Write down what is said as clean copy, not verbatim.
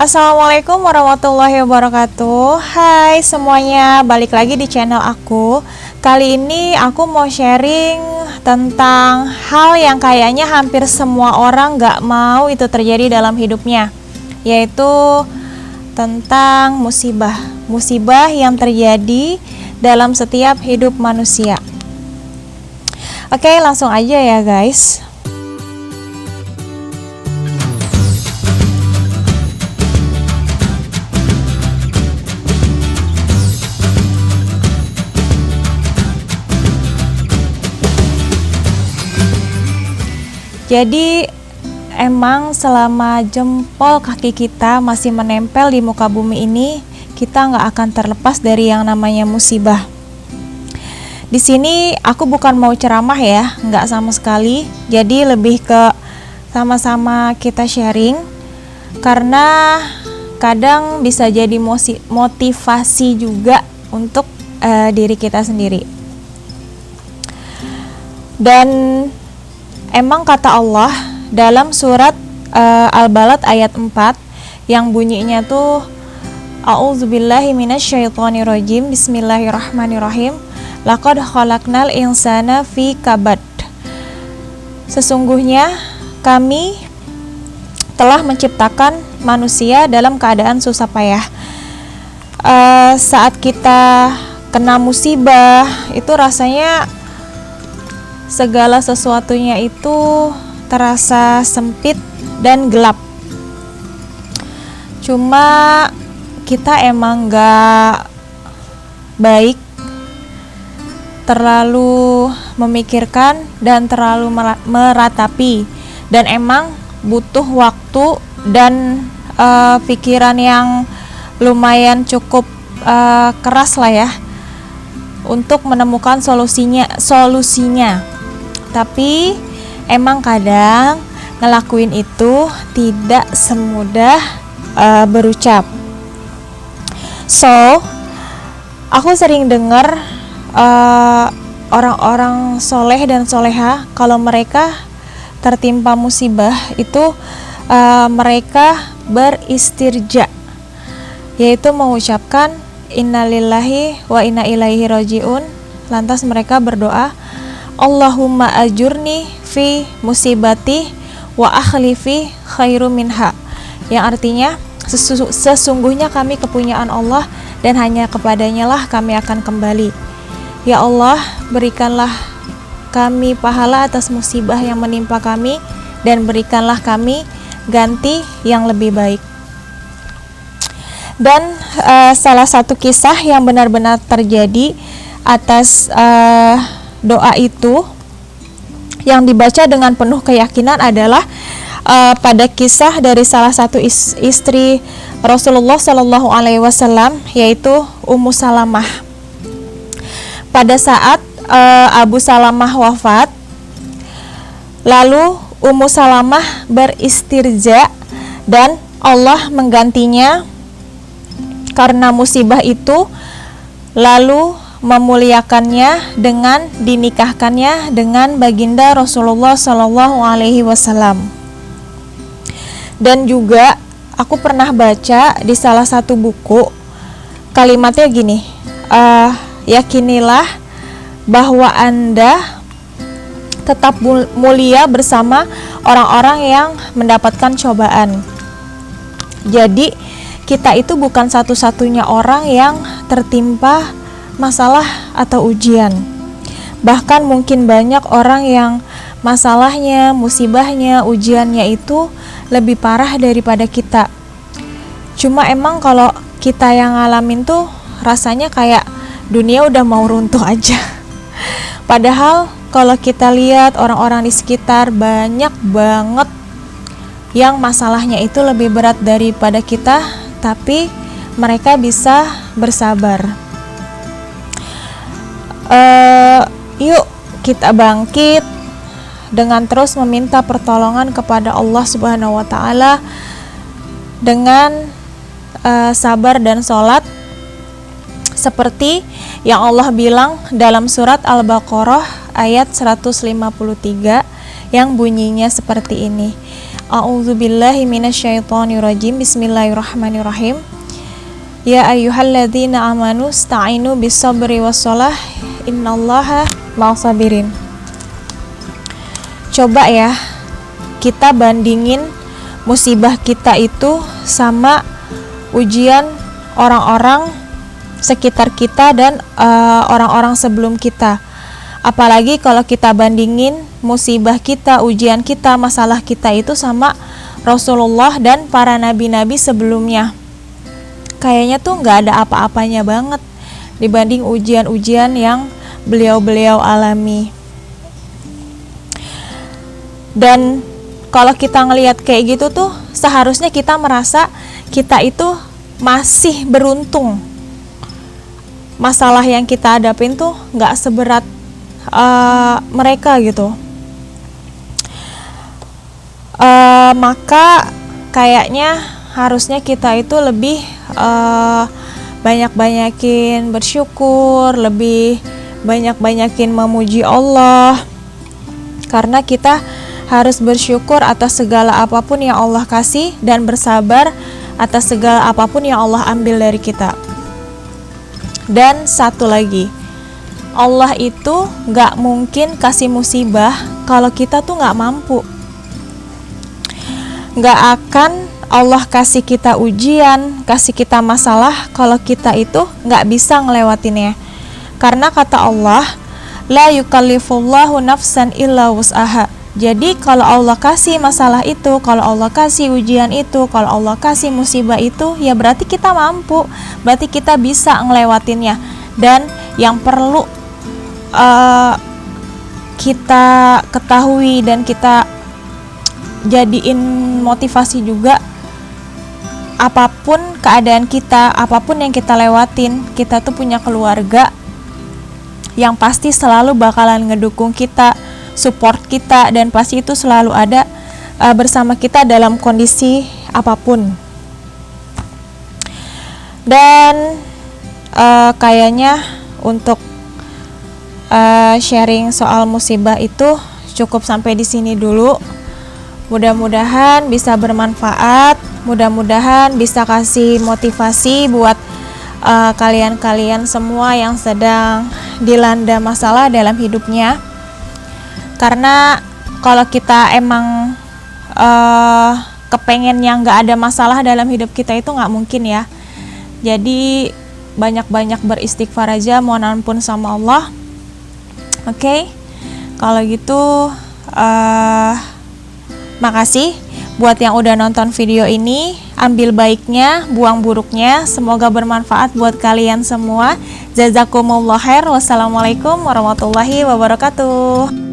Assalamualaikum warahmatullahi wabarakatuh. Hai semuanya, balik lagi di channel aku. Kali ini aku mau sharing tentang hal yang kayaknya hampir semua orang gak mau itu terjadi dalam hidupnya, yaitu tentang musibah. Musibah yang terjadi dalam setiap hidup manusia. Oke, langsung aja ya guys. Jadi emang selama jempol kaki kita masih menempel di muka bumi ini, kita nggak akan terlepas dari yang namanya musibah. Di sini aku bukan mau ceramah ya, nggak sama sekali. Jadi lebih ke sama-sama kita sharing, karena kadang bisa jadi motivasi juga untuk diri kita sendiri. Dan emang kata Allah dalam surat Al-Balad ayat 4 yang bunyinya tuh A'udzubillahi minasyaitonirrajim, bismillahirrahmanirrahim, laqad khalaqnal insana fi kabad. Sesungguhnya kami telah menciptakan manusia dalam keadaan susah payah. Saat kita kena musibah itu rasanya segala sesuatunya itu terasa sempit dan gelap. Cuma kita emang gak baik terlalu memikirkan dan terlalu meratapi, dan emang butuh waktu dan pikiran yang lumayan cukup keras lah ya untuk menemukan solusinya. Tapi emang kadang ngelakuin itu tidak semudah berucap. So, aku sering dengar orang-orang soleh dan soleha kalau mereka tertimpa musibah itu mereka beristirja, yaitu mengucapkan innalillahi wa inna ilaihi rajiun. Lantas mereka berdoa, Allahumma ajurni fi musibati wa akhlifi khairu minha, yang artinya sesungguhnya kami kepunyaan Allah dan hanya kepadanya lah kami akan kembali. Ya Allah, berikanlah kami pahala atas musibah yang menimpa kami dan berikanlah kami ganti yang lebih baik. Dan salah satu kisah yang benar-benar terjadi atas doa itu yang dibaca dengan penuh keyakinan adalah pada kisah dari salah satu istri Rasulullah Shallallahu Alaihi Wasallam, yaitu Ummu Salamah. Pada saat Abu Salamah wafat, lalu Ummu Salamah beristirja dan Allah menggantinya karena musibah itu, lalu memuliakannya dengan dinikahkannya dengan baginda Rasulullah Shallallahu Alaihi Wasallam. Dan juga aku pernah baca di salah satu buku, kalimatnya gini, yakinilah bahwa Anda tetap mulia bersama orang-orang yang mendapatkan cobaan. Jadi kita itu bukan satu-satunya orang yang tertimpa masalah atau ujian. Bahkan mungkin banyak orang yang masalahnya, musibahnya, ujiannya itu lebih parah daripada kita. Cuma emang kalau kita yang ngalamin tuh rasanya kayak dunia udah mau runtuh aja. Padahal kalau kita lihat orang-orang di sekitar, banyak banget yang masalahnya itu lebih berat daripada kita, tapi mereka bisa bersabar. Yuk kita bangkit dengan terus meminta pertolongan kepada Allah Subhanahu wa Ta'ala dengan sabar dan sholat, seperti yang Allah bilang dalam surat Al-Baqarah ayat 153 yang bunyinya seperti ini. A'udzubillahi minasyaitonirrajim. Bismillahirrahmanirrahim. Ya ayyuhalladzina amanu sta'inu bis-sabri was-shalah innallaha ma'as-sabirin. Coba ya kita bandingin musibah kita itu sama ujian orang-orang sekitar kita dan orang-orang sebelum kita. Apalagi kalau kita bandingin musibah kita, ujian kita, masalah kita itu sama Rasulullah dan para nabi-nabi sebelumnya. Kayaknya tuh nggak ada apa-apanya banget dibanding ujian-ujian yang beliau-beliau alami. Dan kalau kita ngelihat kayak gitu tuh seharusnya kita merasa kita itu masih beruntung. Masalah yang kita hadapin tuh nggak seberat mereka gitu. Maka kayaknya harusnya kita itu lebih banyak-banyakin bersyukur, lebih banyak-banyakin memuji Allah, karena kita harus bersyukur atas segala apapun yang Allah kasih dan bersabar atas segala apapun yang Allah ambil dari kita. Dan satu lagi, Allah itu gak mungkin kasih musibah kalau kita tuh gak mampu. Gak akan Allah kasih kita ujian, kasih kita masalah kalau kita itu gak bisa ngelewatinnya. Karena kata Allah, la yukallifullahu nafsan illa wus'aha. Jadi kalau Allah kasih masalah itu, kalau Allah kasih ujian itu, kalau Allah kasih musibah itu, ya berarti kita mampu, berarti kita bisa ngelewatinnya. Dan yang perlu kita ketahui dan kita jadiin motivasi juga, apapun keadaan kita, apapun yang kita lewatin, kita tuh punya keluarga yang pasti selalu bakalan ngedukung kita, support kita, dan pasti itu selalu ada bersama kita dalam kondisi apapun. Dan kayaknya untuk sharing soal musibah itu cukup sampai di sini dulu. Mudah-mudahan bisa bermanfaat, mudah-mudahan bisa kasih motivasi buat kalian-kalian semua yang sedang dilanda masalah dalam hidupnya. Karena kalau kita emang kepengen yang gak ada masalah dalam hidup kita itu gak mungkin ya. Jadi banyak-banyak beristighfar aja, mohon ampun sama Allah. Oke, kalau gitu makasih buat yang udah nonton video ini. Ambil baiknya, buang buruknya. Semoga bermanfaat buat kalian semua. Jazakumullah khair. Wassalamualaikum warahmatullahi wabarakatuh.